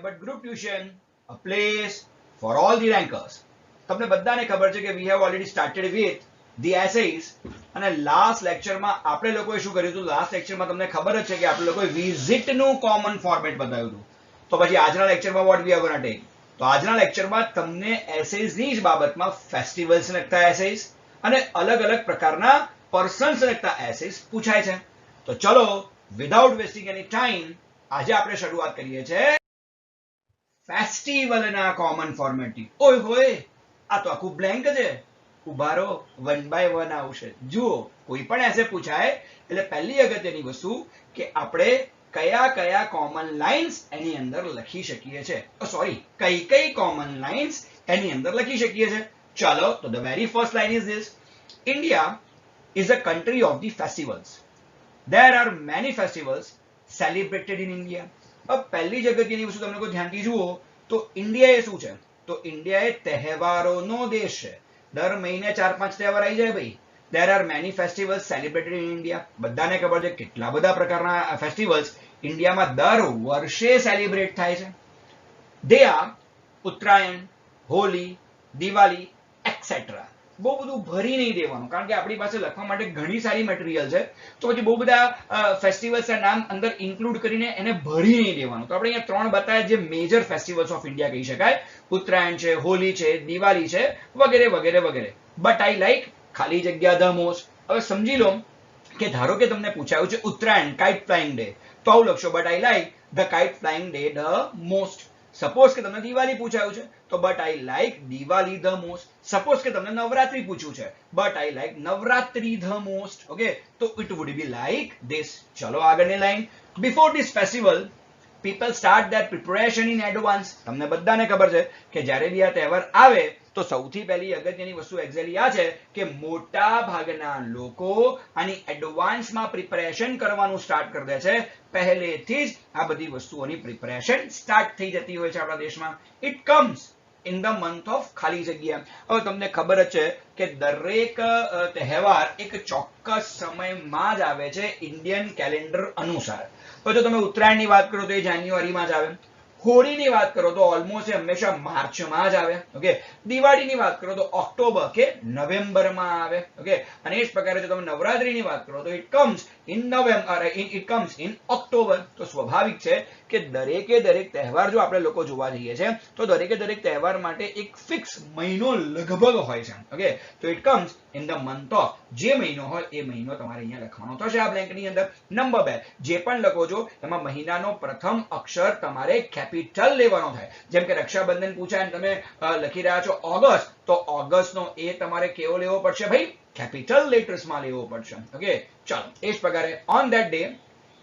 nothing but group tuition, a place for all the rankers. તમને બધાને ખબર છે કે we have already started with the essays અને લાસ્ટ લેક્ચરમાં આપણે લોકોએ શું કર્યું હતું? લાસ્ટ લેક્ચરમાં તમને ખબર જ છે કે આપણે લોકોએ વિઝિટ નું કોમન ફોર્મેટ બતાવ્યું હતું. તો પછી આજના લેક્ચરમાં what we are going to take? તો આજના લેક્ચરમાં તમને એસેઝ ની જ બાબતમાં ફેસ્ટિવલ્સ લગતા એસેઝ અને અલગ અલગ પ્રકારના પર્સન્સ લગતા એસેઝ પૂછાય છે. તો ચલો વિધાઉટ વેસ્ટિંગ એની ટાઈમ આજે આપણે શરૂઆત કરીએ છીએ ફેસ્ટિવલના કોમન ફોર્મેટથી. ઓય હોય, આ તો આખું બ્લેન્ક છે. ઉભા રહો, વન બાય વન આવશે. જુઓ, કોઈ પણ એસે પૂછાય એટલે પહેલી અગત્યની વસ્તુ કે આપણે કયા કયા કોમન લાઇન્સ એની અંદર લખી શકીએ છે. સોરી, કઈ કઈ કોમન લાઇન્સ એની અંદર લખી શકીએ છે. ચાલો, તો the very first line is this: India is a country of the festivals. There are many festivals celebrated in India. अब પહેલી જ અગત્યની વસ્તુ તમને કોઈ ધ્યાનથી જુઓ તો ઇન્ડિયા એ શું છે? તો ઇન્ડિયા એ તહેવારોનો દેશ છે. દર મહિને 4-5 તહેવાર આવી જાય ભાઈ. There are many festivals celebrated in India. બધાને ખબર છે કેટલા બધા પ્રકારના ફેસ્ટિવલ્સ ઇન્ડિયામાં દર વર્ષે સેલિબ્રેટ થાય છે. They are Uttarayan, Holi, Diwali etcetera. બહુ બધું ભરી નહીં દેવાનું, કારણ કે આપણી પાસે લખવા માટે ઘણી સારી મટીરિયલ છે. તો પછી બહુ બધા ફેસ્ટિવલ્સના નામ અંદર ઇન્ક્લુડ કરીને એને ભરી નહીં દેવાનું. તો આપણે અહીંયા 3 બતાવ્યા જે મેજર ફેસ્ટિવલ્સ ઓફ ઇન્ડિયા કહી શકાય. ઉત્તરાયણ છે, હોલી છે, દિવાળી છે, વગેરે વગેરે વગેરે. બટ આઈ લાઈક ખાલી જગ્યા ધ મોસ્ટ. હવે સમજી લો કે ધારો કે તમને પૂછાયું છે ઉત્તરાયણ, કાઇટ ફ્લાઇંગ ડે, તો આવું લખશો: but I like the kite flying day the most. Suppose કે તમને દિવાળી પૂછાયું છે તો but I like Diwali the most. Suppose કે તમને નવરાત્રી પૂછ્યું છે, but I like Navratri the most. Okay, તો it would be like this. ચલો આગળની line: before this festival people start their preparation in advance. તમને બધાને ખબર છે કે જ્યારે બી આ તહેવાર આવે તો સૌથી પહેલી અગત્યની વસ્તુ એક્ઝેક્ટલી આ છે કે મોટા ભાગના લોકો આની એડવાન્સમાં પ્રિપેરેશન કરવાનું સ્ટાર્ટ કરી દે છે. પહેલેથી જ આ બધી વસ્તુઓની પ્રિપેરેશન સ્ટાર્ટ થઈ જતી હોય છે આપણા દેશમાં. It comes in the month of ખાલી જગ્યા. હવે તમને ખબર જ છે કે દરેક તહેવાર એક ચોક્કસ સમયમાં જ આવે છે ઇન્ડિયન કેલેન્ડર અનુસાર. તો જો તમે ઉત્તરાયણની વાત કરો તો એ જાન્યુઆરીમાં જ આવે. હોળીની વાત કરો તો ઓલમોસ્ટ હંમેશા માર્ચમાં જ આવે. ઓકે, દિવાળીની વાત કરો તો ઓક્ટોબર કે નવેમ્બરમાં આવે. ઓકે, અને એ જ પ્રકારે જો તમે નવરાત્રીની વાત કરો તો it comes in November, it comes in October. તો સ્વાભાવિક છે કે દરેકે દરેક તહેવાર જો આપણે લોકો જોવા જઈએ છે તો દરેકે દરેક તહેવાર માટે એક ફિક્સ મહિનો લગભગ હોય છે. ઓકે, તો it comes in the month of, જે મહિનો હોય એ મહિનો તમારે અહીંયા લખવાનો થશે આ બ્લેન્કની અંદર. નંબર 2, જે પણ લખો છો એમાં મહિનાનો પ્રથમ અક્ષર તમારે કેપિટલ લેવાનો થાય. જેમ કે રક્ષાબંધન પૂછાય અને તમે લખી રહ્યા છો ઓગસ્ટ, તો ઓગસ્ટનો એ તમારે કેવો લેવો પડશે ભાઈ? કેપિટલ લેટર્સમાં લેવો પડશે. ઓકે, ચાલો એ જ પ્રકારે on that day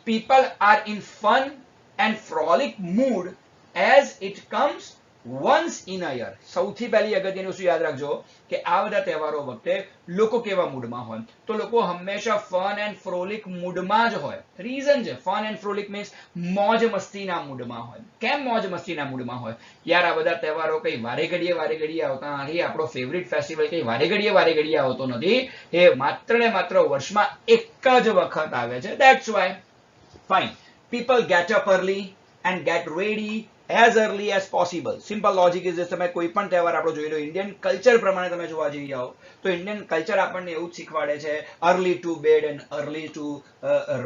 people are in fun and frolic mood as it comes once in a year. સૌથી પહેલી અગત્યની વસ્તુ યાદ રાખજો કે આ બધા તહેવારો વખતે લોકો કેવા મૂડમાં હોય? તો લોકો હંમેશા ફન એન્ડ ફ્રોલિક મૂડમાં જ હોય. રીઝન છે ફન એન્ડ ફ્રોલિક મીન્સ મોજ મસ્તીના મૂડમાં હોય. કેમ મોજ મસ્તીના મૂડમાં હોય? યાર આ બધા તહેવારો કઈ વારે ઘડીએ આવતા નથી. આપણો ફેવરિટ ફેસ્ટિવલ કઈ વારે ઘડીએ આવતો નથી. એ માત્ર ને માત્ર વર્ષમાં એક જ વખત આવે છે. That's why. Fine. People get up early and get ready as early as possible. Simple logic is this. તમે કોઈ પણ તહેવાર આપણો જોઈ લો, ઇન્ડિયન કલ્ચર પ્રમાણે તમે જોવા જઈ જાઓ તો ઇન્ડિયન કલ્ચર આપણને એવું જ શીખવાડે છે early to bed and early to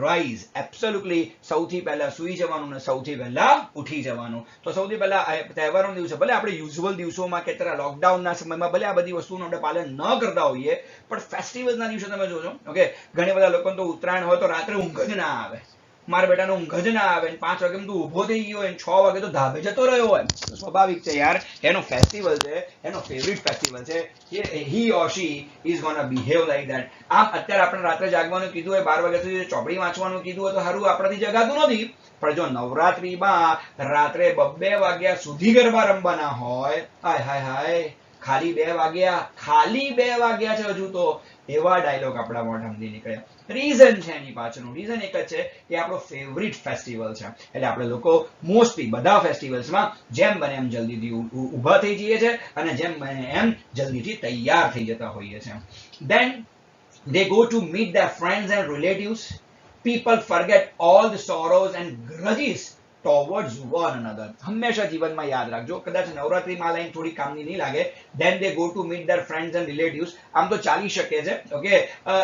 rise. Absolutely સૌથી પહેલા સુઈ જવાનું ને સૌથી પહેલા ઉઠી જવાનું. તો સૌથી પહેલા તહેવારોના દિવસે ભલે આપણે યુઝ્યુઅલ દિવસોમાં કે અત્યારે લોકડાઉનના સમયમાં ભલે આ બધી વસ્તુનું આપણે પાલન ન કરતા હોઈએ, પણ ફેસ્ટિવલના દિવસે તમે જોજો. ઓકે, ઘણી બધા લોકોને તો ઉત્તરાયણ હોય તો રાત્રે ઊંઘ જ ના આવે. મારા બેટાનો ઊંઘ જ ના આવે. 5 વાગે તું ઉભો થઈ ગયો હોય, 6 વાગે તો ધાબે જતો રહ્યો હોય. સ્વાભાવિક છે યાર, એનો ફેસ્ટિવલ છે, એનો ફેવરિટ ફેસ્ટિવલ છે. he or she is gonna behave like that. આમ અત્યારે આપણે રાત્રે જાગવાનું કીધું હોય, 12 વાગ્યા સુધી ચોપડી વાંચવાનું કીધું હોય તો સારું આપણાથી જગાતું નથી. પણ જો નવરાત્રીમાં રાત્રે 2 વાગ્યા સુધી ગરબા રમવાના હોય, હાય હાય હાય, ખાલી 2 વાગ્યા છે હજુ તો, એવા ડાયલોગ આપણા મોઢામાંથી નીકળ્યા. રીઝન છે એની પાછળનું, રીઝન એક જ છે કે આપણો ફેવરિટ ફેસ્ટિવલ છે. એટલે આપણે લોકો મોસ્ટલી બધા ફેસ્ટિવલ્સમાં જેમ બને એમ જલ્દીથી ઊભા થઈ જઈએ છે અને જેમ બને એમ જલ્દીથી તૈયાર થઈ જતા હોઈએ છે. Then they go to meet their friends and relatives. People forget all the sorrows and grudges towards one another. હંમેશા જીવનમાં યાદ રાખજો, કદાચ નવરાત્રીમાં લાઈન થોડી કામની નહીં લાગે. then they go to meet their friends and relatives. આમ તો ચાલી શકે છે, ઓકે.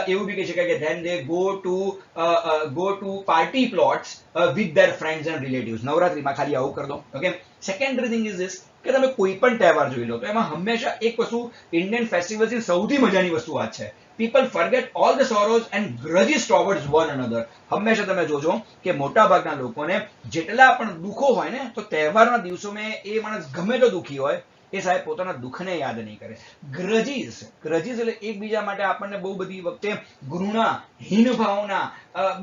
એવું બી કહી શકાય કે then they go to party plots with their friends and relatives. નવરાત્રીમાં ખાલી આવું કર દો, okay. Secondary thing is this કે તમે કોઈ પણ તહેવાર જોઈ લો તો એમાં હંમેશા એક વસ્તુ ઇન્ડિયન ફેસ્ટિવલ્સની સૌથી મજાની વસ્તુ આ છે, people forget all the sorrows and grudges towards one another. હંમેશા તમે જોજો કે મોટા ભાગના લોકોને જેટલા પણ દુઃખો હોય ને, તો તહેવારના દિવસોમાં એ માણસ ગમે તો દુઃખી હોય, એ સાહેબ પોતાના દુઃખને યાદ નહીં કરે. ગ્રજીસ એટલે એકબીજા માટે આપણને બહુ બધી વખતે ઘૃણા, હીન ભાવના,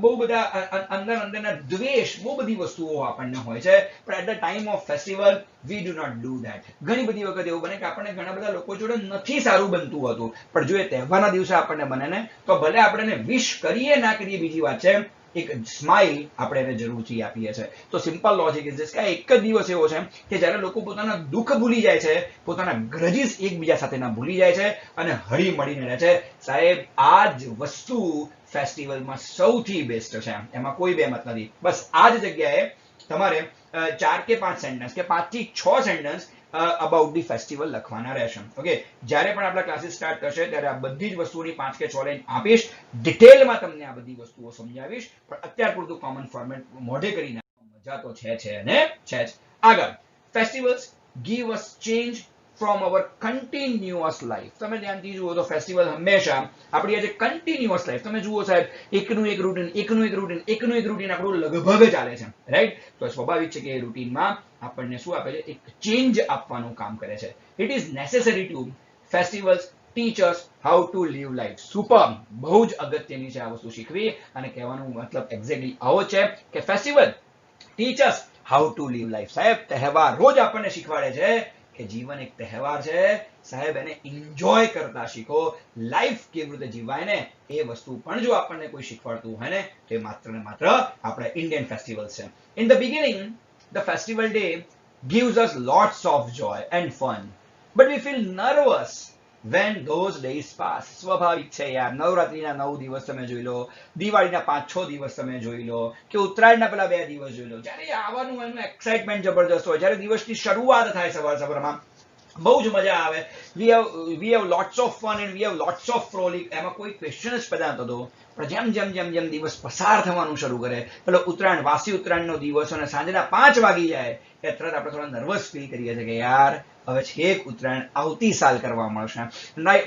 બહુ બધા અંદરના દ્વેષ, બહુ બધી વસ્તુઓ આપણને હોય છે. પણ at the time of festival we do not do that. ઘણી બધી વખત એવું બને કે આપણને ઘણા બધા લોકો જોડે નથી સારું બનતું હતું, પણ જો એ તહેવારના દિવસે આપણને બને ને, તો ભલે આપણે એને વિશ કરીએ ના કરીએ બીજી વાત છે, એક સ્માઇલ આપણે એને જરૂરથી આપીએ છીએ. તો સિમ્પલ લોજિક ઇઝ ધીસ કે એક જ દિવસ એવો છે કે જ્યારે લોકો પોતાના દુઃખ ભૂલી જાય છે, પોતાના ગ્રજીસ એકબીજા સાથેના ભૂલી જાય છે અને હળી મળીને રહે છે. સાહેબ આ જ વસ્તુ ફેસ્ટિવલમાં સૌથી બેસ્ટ છે, એમાં કોઈ બેમત નથી. બસ આ જ જગ્યાએ તમારે 4 કે 5 સેન્ટેન્સ કે 5 થી 6 સેન્ટેન્સ અબાઉટ ધી ફેસ્ટિવલ લખવાના રહેશે, ઓકે. જ્યારે પણ આપણા ક્લાસીસ સ્ટાર્ટ થશે ત્યારે આ બધી જ વસ્તુઓની 5 કે 6 લાઈન આપીશ, ડિટેલમાં તમને આ બધી વસ્તુઓ સમજાવીશ, પણ અત્યાર પૂરતું કોમન ફોર્મેટ મોઢે કરીને મજા તો છે અને છે જ. આગળ, festivals give us change from hour continuous life. તમે ધ્યાનથી જુઓ તો ફેસ્ટિવલ હંમેશા આપણી આજે કન્ટિન્યુઅસ લાઈફ, તમે જુઓ સાહેબ, એકનું એક રૂટીન આપણું લગભગ ચાલે છે, રાઈટ. તો સ્વાભાવિક છે કે એ રૂટીનમાં આપણને શું આપે છે, એક ચેન્જ આપવાનું કામ કરે છે. It is necessary two festivals teach us how to live life. Super, બહુ જ અગત્યની છે આ વસ્તુ શીખવી, અને કહેવાનો મતલબ એક્ઝેક્ટલી આવો છે કે festival teach us how to live life. સાહેબ તહેવારો જ આપણને શીખવાડે છે કે જીવન એક તહેવાર છે, સાહેબ એને એન્જોય કરતા શીખો. લાઈફ કેવી રીતે જીવાય ને એ વસ્તુ પણ જો આપણને કોઈ શીખવાડતું હોય ને, તો એ માત્ર ને માત્ર આપણા ઇન્ડિયન ફેસ્ટિવલ્સ છે. In the beginning the festival day gives us lots of joy and fun, but we feel nervous when those days pass. સ્વાભાવિક છે યાર, નવરાત્રીના 9 દિવસ તમે જોઈ લો, દિવાળીના 5-6 દિવસ તમે જોઈ લો, કે ઉત્તરાયણના પેલા 2 દિવસ જોઈ લો, જ્યારે આવવાનું એનું એક્સાઇટમેન્ટ જબરજસ્ત હોય, જ્યારે દિવસની શરૂઆત થાય સવારમાં, બહુ જ મજા આવે. we have lots of fun and we have lots of frolic. એમાં કોઈ ક્વેશ્ચન જ પેદા થતો. પણ જેમ દિવસ પસાર થવાનું શરૂ કરે, પેલો ઉત્તરાયણ, વાસી ઉત્તરાયણનો દિવસ અને સાંજના 5 વાગી જાય, કે તરત આપણે થોડા નર્વસ ફીલ કરીએ છીએ કે યાર હવે છેક ઉત્તરાયણ આવતી સાલ કરવા મળશે.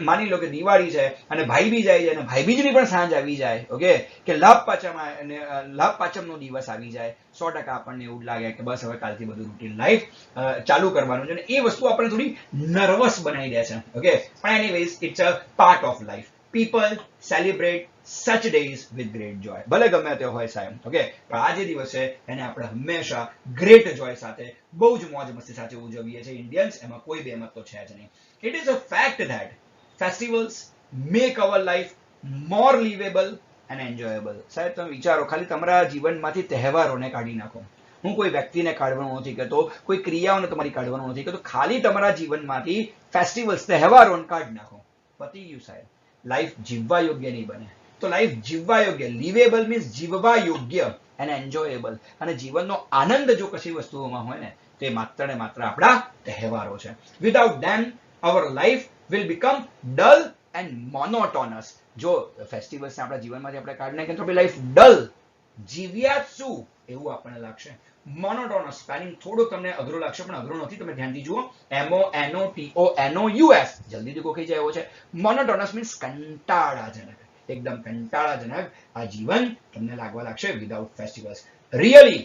માની લો કે દિવાળી છે અને ભાઈ બીજ આવી જાય, અને ભાઈ બીજની પણ સાંજ આવી જાય, ઓકે, કે લાભ પાંચમનો દિવસ આવી જાય, 100% આપણને એવું લાગે કે બસ હવે કાલથી બધું રૂટીન લાઈફ ચાલુ કરવાનું છે, અને એ વસ્તુ આપણે થોડી નર્વસ બનાવી દે છે, ઓકે. પણ anyways it's a part of life. People celebrate such days with great joy. ભલે ગમે તે હોય સાહેબ, ઓકે, પણ આ જે દિવસ છે એને આપણે હંમેશા ગ્રેટ જોય સાથે, બહુ જ મોજ મસ્તી સાથે ઉજવીએ છીએ ઇન્ડિયન્સ, એમાં કોઈ બેમત તો છે જ નહીં. It is a fact that festivals make our life more liveable and enjoyable. સાહેબ તમે વિચારો, ખાલી તમારા જીવનમાંથી તહેવારોને કાઢી નાખો. હું કોઈ વ્યક્તિને કાઢવાનું નથી કહેતો, કોઈ ક્રિયાઓને તમારી કાઢવાનું નથી કહેતો, ખાલી તમારા જીવનમાંથી ફેસ્ટિવલ્સ, તહેવારોને કાઢી નાખો, પતી ગયું સાહેબ. લાઈફ જીવવા યોગ્ય નહીં બને. તો લાઈફ જીવવા યોગ્ય, લિવેબલ મીન્સ જીવવા યોગ્ય અને એન્જોયેબલ, અને જીવનનો આનંદ જો કશી વસ્તુઓમાં હોય ને, તો એ માત્ર ને માત્ર આપણા તહેવારો છે. Without them our life will become dull and monotonous. જો ફેસ્ટિવલ્સ આપણા જીવનમાંથી આપણે કાઢી નાખીએ તો આપણી લાઈફ ડલ, જીવ્યા શું એવું આપણને લાગશે. મોનોટોનસ સ્પેલિંગ થોડો તમને અઘરો લાગશે, પણ અઘરો નથી, તમે ધ્યાનથી જુઓ. MONOTONOUS, જલ્દીથી ગોખી જાય એવો છે. મોનોટોનસ મીન્સ કંટાળાજનક, એકદમ કંટાળાજનક આ જીવન તમને લાગવા લાગશે without festivals. Really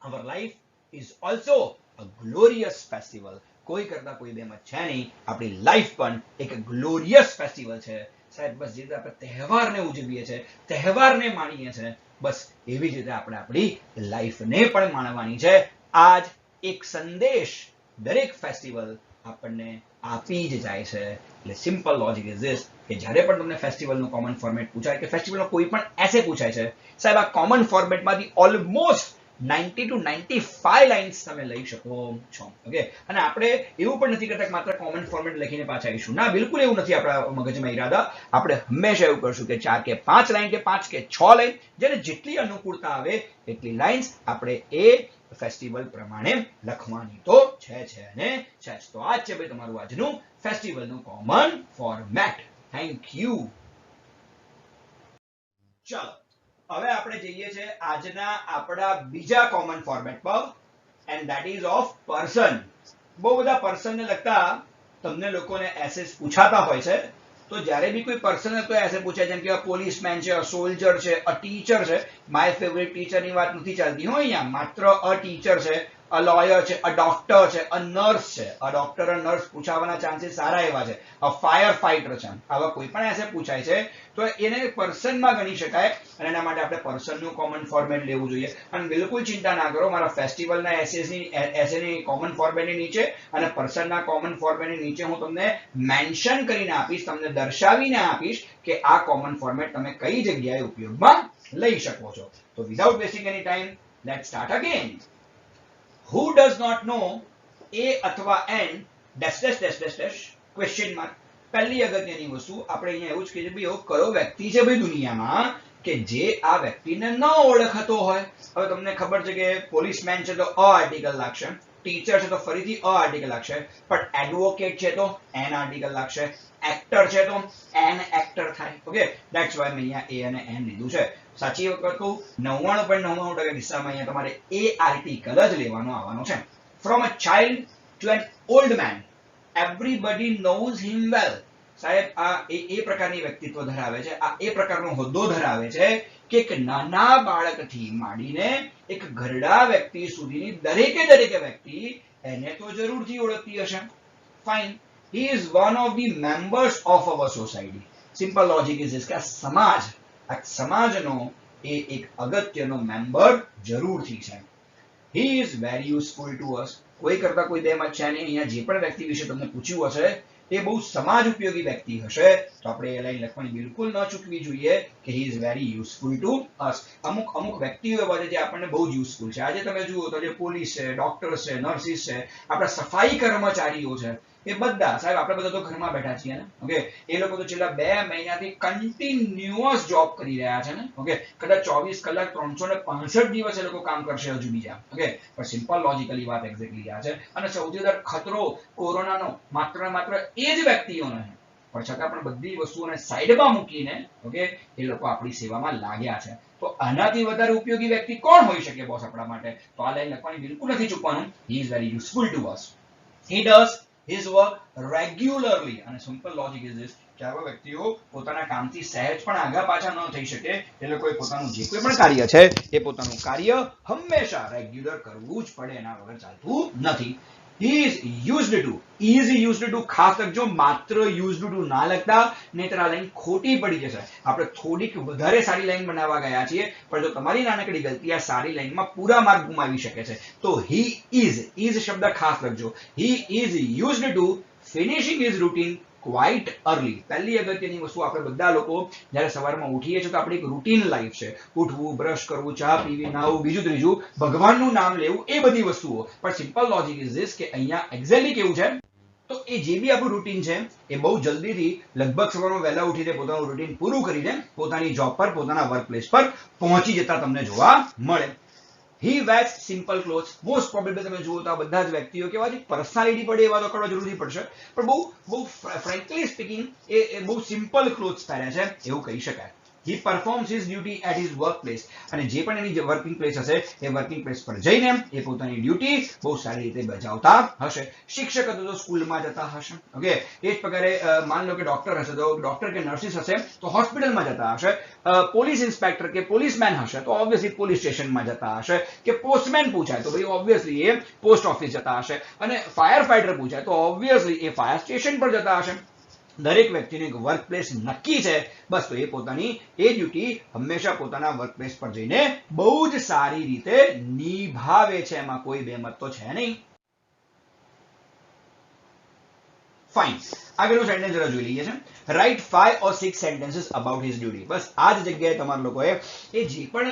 our life is also a glorious festival. કોઈ કરતા કોઈ બેમત છે નહીં, આપણી લાઈફ પણ એક ગ્લોરિયસ ફેસ્ટિવલ છે સાહેબ. બસ જે રીતે આપણે તહેવારને ઉજવીએ છીએ, તહેવારને માણીએ છીએ, બસ એવી જ રીતે આપણે આપણી લાઈફને પણ માણવાની છે. આજ એક સંદેશ દરેક ફેસ્ટિવલ આપણને આપી જ જાય છે. એટલે સિમ્પલ લોજિક ઇઝ ધીસ કે જ્યારે પણ તમને ફેસ્ટિવલનું કોમન ફોર્મેટ પૂછાય, કે ફેસ્ટિવલનો કોઈ પણ એસે પૂછાય છે, સાહેબ આ કોમન ફોર્મેટમાંથી ઓલમોસ્ટ 90 to 95 લાઇન્સ તમે લઈ શકો છો, ઓકે. અને આપણે એવું પણ નથી કરતા કે માત્ર કોમન ફોર્મેટ લખીને પાછા આવીશું, ના, બિલકુલ એવું નથી આપણા મગજમાં ઈરાદા. આપણે હંમેશા એવું કરશું કે 4 કે 5 લાઈન, કે 5 કે 6 લાઈન, જેને જેટલી અનુકૂળતા આવે એટલી લાઇન્સ આપણે એ ફેસ્ટિવલ પ્રમાણે લખવાની તો છે અને છે. તો આ છે ભાઈ તમારું આજનું ફેસ્ટિવલનું કોમન ફોર્મેટ. Thank you. ચાલો હવે આપણે જઈએ છે આજના આપણા બીજા કોમન ફોર્મેટ પર, and that ease of person. બહુ બધા પર્સન ને લગતા તમને લોકોને એસેસ પૂછાતા હોય છે. તો જ્યારે બી કોઈ પર્સન તો એસે પૂછાય, જેમ કે પોલીસમેન છે, સોલ્જર છે, અ ટીચર છે. માય ફેવરેટ ટીચર ની વાત નથી ચાલતી હોય અહીંયા. માત્ર અ ટીચર છે, અ લોયર છે, અ ડોક્ટર છે, અ નર્સ છે. અ ડોક્ટર અ નર્સ પૂછાવાના ચાન્સીસ સારા એવા છે. અ ફાયર ફાઈટર છે. આવા કોઈ પણ એસે પૂછાય છે તો એને પર્સનમાં ગણી શકાય, અને એના માટે આપણે પર્સનનું કોમન ફોર્મેટ લેવું જોઈએ. અને બિલકુલ ચિંતા ના કરો, મારા ફેસ્ટિવલના એસેની કોમન ફોર્મેટની નીચે અને પર્સનના કોમન ફોર્મેટની નીચે હું તમને મેન્શન કરીને આપીશ, તમને દર્શાવીને આપીશ કે આ કોમન ફોર્મેટ તમે કઈ જગ્યાએ ઉપયોગમાં લઈ શકો છો. તો without wasting any time, let's start again. Who does not know A અથવા N dash dash dash dash dash question mark. પહેલી અગત્યની વસ્તુ આપણે અહીંયા એવું જ કહીએ ભાઈ એવો કયો વ્યક્તિ છે ભાઈ દુનિયામાં કે જે આ વ્યક્તિને ન ઓળખતો હોય. હવે તમને ખબર છે કે પોલીસમેન છે તો અ આર્ટિકલ લાગશે, ટીચર છે તો ફરીથી અ આર્ટિકલ લાગશે, પણ એડવોકેટ છે તો એન આર્ટિકલ લાગશે, એક્ટર છે તો એન એક્ટર થાય. ઓકે, ધેટ્સ વાય મેં અહીંયા એ અને એન લીધું છે. સાચી વખત કહું, 99.99% કિસ્સામાં અહીંયા તમારે એ આર્ટિકલ જ લેવાનો આવવાનો છે. From a child to an old man, everybody knows him well. સાહેબ આ એ પ્રકારની વ્યક્તિત્વ ધરાવે છે, આ એ પ્રકારનો હોદ્દો ધરાવે છે કે એક નાના બાળકથી માંડીને એક ઘરડા વ્યક્તિ સુધીની દરેકે વ્યક્તિ એને તો જરૂરથી ઓળખતી હશે. Fine. He is one of the members of our society. Simple logic is this કે આ સમાજનો એ એક અગત્યનો મેમ્બર જરૂરથી છે. He is very useful to us. કોઈ કરતા કોઈ બે મત છે નહીં. અહીંયા જે પણ વ્યક્તિ વિશે તમને પૂછ્યું હશે એ બહુ સમાજ ઉપયોગી વ્યક્તિ હશે, તો આપણે એ લાઈન લખવાની બિલકુલ ન ચૂકવી જોઈએ કે he is very useful to us. અમુક વ્યક્તિઓ એવા છે જે આપણને બહુ જ યુઝફુલ છે. આજે તમે જુઓ તો જે પોલીસ છે, ડોક્ટર છે, નર્સિસ છે, આપણા સફાઈ કર્મચારીઓ છે, એ બધા સાહેબ આપણે બધા તો ઘરમાં બેઠા છીએ ને. ઓકે, એ લોકો તો છેલ્લા 2 મહિનાથી કન્ટિન્યુઅસ જોબ કરી રહ્યા છે ને. ઓકે, કદાચ 24 કલાક 365 દિવસ એ લોકો કામ કરશે હજુ બીજા. ઓકે, પણ સિમ્પલ લોજિકલી વાત એક્ઝેક્ટલી આ છે. અને સૌથી વધારે ખતરો કોરોનાનો માત્ર ને માત્ર એ જ વ્યક્તિઓને છે, પણ છતાં પણ બધી વસ્તુઓને સાઈડમાં મૂકીને ઓકે એ લોકો આપણી સેવામાં લાગ્યા છે. તો આનાથી વધારે ઉપયોગી વ્યક્તિ કોણ હોઈ શકે બોસ આપણા માટે? તો આ લાઈન લખવાની બિલકુલ નથી ચૂકવાનું. He is very useful to us. He does his work regularly. અને સિમ્પલ લોજિક ઇઝ ધીસ કે આવા વ્યક્તિઓ પોતાના કામથી સહેજ પણ આગા પાછા ન થઈ શકે. એ લોકોએ પોતાનું જે કોઈ પણ કાર્ય છે એ પોતાનું કાર્ય હંમેશા રેગ્યુલર કરવું જ પડે, એના વગર ચાલતું નથી. He is used to. Is used to ખાસ લખજો, માત્ર used to ના લખતા, નહીતર આ લાઈન ખોટી પડી જશે. આપણે થોડીક વધારે સારી લાઈન બનાવવા ગયા છીએ, પણ જો તમારી નાનકડી ગલતી આ સારી લાઈનમાં પૂરા માર્ક ગુમાવી શકે છે. તો he is શબ્દ ખાસ લખજો. He is used to finishing his routine quite early. પહેલી અગત્યની વસ્તુ, આપણે બધા લોકો જ્યારે સવારમાં ઉઠીએ છીએ તો આપણી એક રૂટીન લાઈફ છે. ઉઠવું, બ્રશ કરવું, ચા પીવી, નાહવું, બીજું ત્રીજું, ભગવાનનું નામ લેવું, એ બધી વસ્તુઓ. પણ સિમ્પલ લોજિક ઇઝ ધીસ કે અહીંયા એક્ઝેક્ટલી કેવું છે, તો એ જે બી આપણું રૂટીન છે એ બહુ જલ્દીથી લગભગ સવારમાં વહેલા ઉઠીને પોતાનું રૂટીન પૂરું કરીને પોતાની જોબ પર, પોતાના વર્ક પ્લેસ પર પહોંચી જતા તમને જોવા મળે. He wears simple clothes. Most probably તમે જુઓ તો આ બધા જ વ્યક્તિઓ કેવા છે, પર્સનાલિટી પડે એવા તો કરવા જરૂરી પડશે, પણ બહુ ફ્રેન્કલી સ્પીકિંગ એ બહુ સિમ્પલ ક્લોથ્સ પહેર્યા છે એવું કહી શકાય. He performs his duty at his workplace. અને જે પણ એની વર્કિંગ પ્લેસ હશે એ વર્કિંગ પ્લેસ પર જઈને એ પોતાની ડ્યુટી બહુ સારી રીતે બજાવતા હશે. શિક્ષક હતો તો સ્કૂલમાં જતા હશે. ઓકે, એ જ પ્રકારે માન લો કે ડોક્ટર હશે તો ડોક્ટર કે નર્સિસ હશે તો હોસ્પિટલમાં જતા હશે. પોલીસ ઇન્સ્પેક્ટર કે પોલીસમેન હશે તો ઓબ્વિયસલી પોલીસ સ્ટેશનમાં જતા હશે. કે પોસ્ટમેન પૂછાય તો ભાઈ ઓબ્વિયસલી એ પોસ્ટ ઓફિસ જતા હશે. અને ફાયર ફાઈટર પૂછાય તો ઓબ્વિયસલી એ ફાયર સ્ટેશન પર જતા હશે. દરેક વ્યક્તિનું એક વર્ક પ્લેસ નક્કી છે, બસ તો એ પોતાની એ ડ્યુટી હંમેશા પોતાના વર્ક પ્લેસ પર જઈને બહુ જ સારી રીતે નિભાવે છે. એમાં કોઈ બેમત તો છે નહીં. ફાઇન. આગળનું સેન્ટેન્સ જરા જોઈ લઈએ છે. Write 5 or 6 sentences about his duty. બસ આ જ જગ્યાએ તમારા લોકોએ એ જે પણ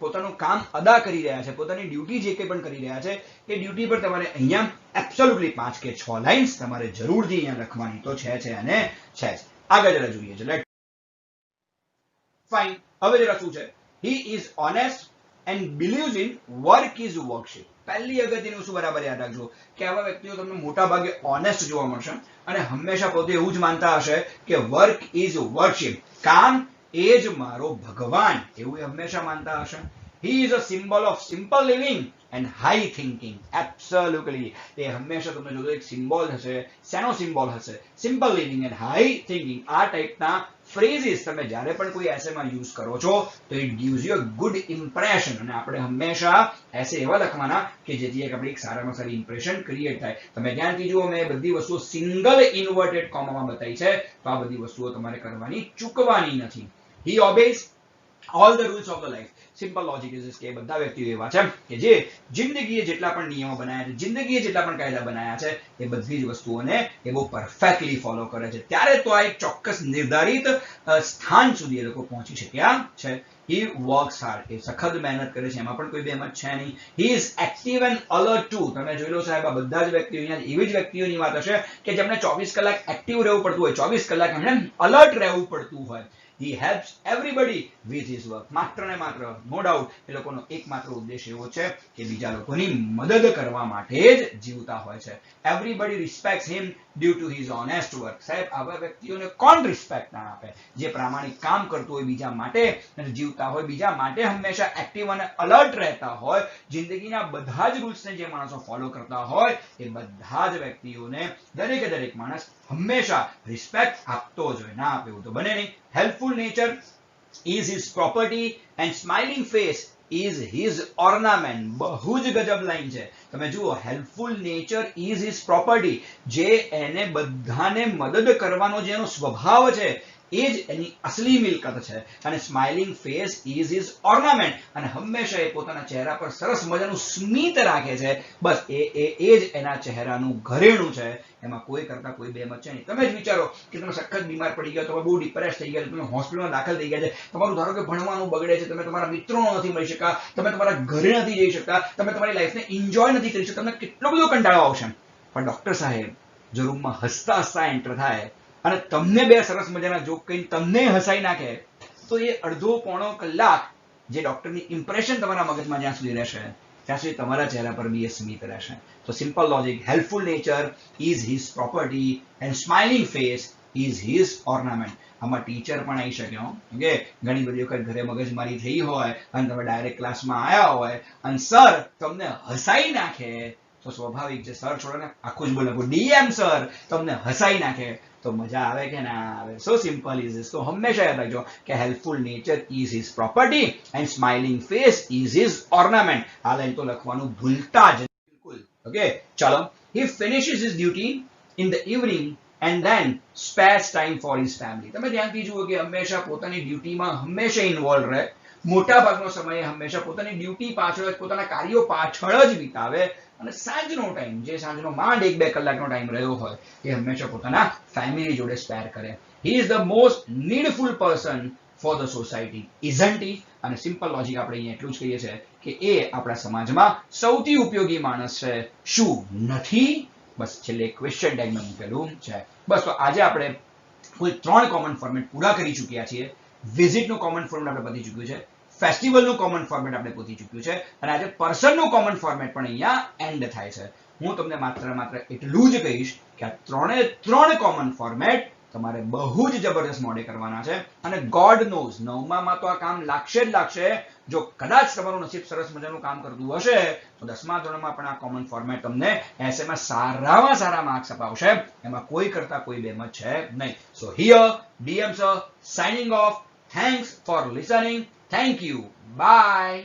પોતાનું કામ અદા કરી રહ્યા છે, પોતાની ડ્યુટી જે કંઈ પણ કરી રહ્યા છે એ ડ્યુટી પર તમારે અહીંયા એબ્સોલ્યુટલી 5 કે 6 લાઇન્સ તમારે જરૂરથી અહીંયા લખવાની તો છે અને છે જ. આગળ જરા જોઈએ છે. ફાઇન. હવે જરા શું છે, he is honest and believes in work is worship. પહેલી અગત્યની વસ્તુ બરાબર યાદ રાખજો કે આવા વ્યક્તિઓ તમને મોટા ભાગે ઓનેસ્ટ જોવા મળશે અને હંમેશા પોતે એવું જ માનતા હશે કે વર્ક ઇઝ વર્કશીપ, કામ એ જ મારો ભગવાન, એવું એ હંમેશા માનતા હશે. He is a symbol of simple living and high thinking. Absolutely. એ હંમેશા તમને જોજો એક સિમ્બોલ હશે. શેનો સિમ્બોલ હશે? Simple living and high thinking. આ ટાઈપના ફ્રેઝીસ તમે જ્યારે પણ કોઈ એસેમાં યુઝ કરો છો તો it gives you a good impression. અને આપણે હંમેશા એસે એવા લખવાના કે જેથી આપણે એક સારામાં સારી ઇમ્પ્રેશન ક્રિએટ થાય. તમે ધ્યાનથી જુઓ, મેં બધી વસ્તુઓ સિંગલ ઇન્વર્ટેડ કોમામાં બતાવી છે, તો આ બધી વસ્તુઓ તમારે કરવાની ચૂકવાની નથી. He obeys all the rules of the life. Simple logic is કે બધા વ્યક્તિઓ એવા છે કે જે જિંદગીએ જેટલા પણ નિયમો બનાવ્યા છે, જિંદગીએ જેટલા પણ કાયદા બનાવ્યા છે, એ બધી જ વસ્તુઓને એ બહુ પરફેક્ટલી ફોલો કરે છે. ત્યારે તો આ એક ચોક્કસ નિર્ધારિત સ્થાન સુધી એ લોકો પહોંચી શક્યા છે. He works hard. એ સખત મહેનત કરે છે, એમાં પણ કોઈ બેમત છે નહીં. He is active and alert too. તમે જોઈ લો સાહેબ, આ બધા જ વ્યક્તિઓ અહીંયા એવી જ વ્યક્તિઓની વાત હશે કે જેમને 24 કલાક એક્ટિવ રહેવું પડતું હોય, 24 કલાક એમને અલર્ટ રહેવું પડતું હોય. He helps everybody with his work. માત્ર ને માત્ર નો ડાઉટ એ લોકોનો એકમાત્ર ઉદ્દેશ એવો છે કે બીજા લોકોની મદદ કરવા માટે જ જીવતા હોય છે. Everybody respects him due to his honest work. સાહેબ, આવા વ્યક્તિઓને કોણ રિસ્પેક્ટ ના આપે? જે પ્રામાણિક કામ કરતું હોય બીજા માટે અને જીવતા હોય બીજા માટે, હંમેશા એક્ટિવ અને અલર્ટ રહેતા હોય, જિંદગીના બધા જ રૂલ્સને જે માણસો ફોલો કરતા હોય એ બધા જ વ્યક્તિઓને દરેકે દરેક માણસ હંમેશા રિસ્પેક્ટ આપતો જ હોય. ના આપે એવું તો બને નહીં. Helpful nature is his property and smiling face is his ornament. બહુ જ ગજબ લાઈન છે. તમે જુઓ, helpful nature is his property. જે એને બધાને મદદ કરવાનો જેનો સ્વભાવ છે એ જ એની અસલી મિલકત છે. અને smiling face is his ornament. અને હંમેશા એ પોતાના ચહેરા પર સરસ મજાનું સ્મિત રાખે છે. બસ એ જ એના ચહેરાનું ઘરેણું છે. એમાં કોઈ કરતા કોઈ બેમત છે નહીં. તમે જ વિચારો કે તમે સખત બીમાર પડી ગયા, તમે બહુ ડિપ્રેસ થઈ ગયા, તમે હોસ્પિટલમાં દાખલ થઈ ગયા છે, તમારું ધારો કે ભણવાનું બગડે છે, તમે તમારા મિત્રોનો નથી મળી શકતા, તમે તમારા ઘરે નથી જઈ શકતા, તમે તમારી લાઈફને એન્જોય નથી કરી શકતા, તમને કેટલો બધો કંટાળો આવશે. પણ ડોક્ટર સાહેબ જો રૂમમાં હસતા હસતા એન્ટર થાય અને તમને બે સરસ મજાના જોક કહીને તમને હસાઈ નાખે, તો એ અડધો પોણો કલાક જે ડોક્ટરની ઇમ્પ્રેશન તમારા મગજમાં જ્યાં સુધી રહેશે ત્યાં સુધી તમારા ચહેરા પર બી એ સ્મિત રહેશે. તો simple logic, helpful nature is his property and smiling face is his ornament. આમાં ટીચર પણ આવી શકે. ઓકે, ઘણી બધી વખત ઘરે મગજમારી થઈ હોય અને તમે ડાયરેક્ટ ક્લાસમાં આવ્યા હોય અને સર તમને હસાઈ નાખે, તો સ્વાભાવિક છે સર છોડો ને આખું જ બોલો ડીએમ સર તમને હસાઈ નાખે તો મજા આવે કે ના આવે? સો સિમ્પલ ઇઝ ધીસ. તો હંમેશા યાદ રાખજો કે helpful nature is his property and smiling face is his ornament. આ લાઈન તો લખવાનું ભૂલતા જ બિલકુલ. ઓકે, ચાલો. He finishes his duty in the evening and then spares time for his family. તમે ધ્યાનથી જુઓ કે હંમેશા પોતાની ડ્યુટીમાં હંમેશા ઇન્વોલ્વ રહે, મોટા ભાગનો સમય હંમેશા પોતાની ડ્યુટી પાછળ, પોતાના કાર્યો પાછળ જ વિતાવે અને સાંજનો ટાઈમ, જે સાંજનો માંડ 1-2 કલાકનો ટાઈમ રહ્યો હોય, એ હંમેશા પોતાના ફેમિલી જોડે સ્પેર કરે. He is the most needful person for the society, isn't he? અને સિમ્પલ લોજિક આપણે અહીંયા એટલું જ કહીએ છીએ કે એ આપણા સમાજમાં સૌથી ઉપયોગી માણસ છે. શું નથી? બસ છેલ્લે ક્વેશ્ચન ટેગમાં મૂકેલું છે. બસ તો આજે આપણે કુલ 3 કોમન ફોર્મેટ પૂરા કરી ચૂક્યા છીએ. વિઝિટનું કોમન ફોર્મેટ આપણે પતી ચૂક્યું છે, ફેસ્ટિવલનું કોમન ફોર્મેટ આપણે પતી ચૂક્યું છે અને આજે પર્સનનું કોમન ફોર્મેટ પણ અહીંયા એન્ડ થાય છે. હું તમને માત્ર એટલું જ કહીશ કે આ 3 કોમન ફોર્મેટ તમારે બહુ જ જબરદસ્ત મોડે કરવાના છે અને ગોડ નોઝ 9માં તો આ કામ લાગશે જ લાગશે. જો કદાચ તમારું નસીબ સરસ મજાનું કામ કરતું હશે તો 10મા ધોરણમાં પણ આ કોમન ફોર્મેટ તમને એસેમાં સારામાં સારા માર્ક્સ અપાવશે. એમાં કોઈ કરતા કોઈ બેમત છે નહીં. So here DM sir signing off. Thanks for listening. Thank you. By.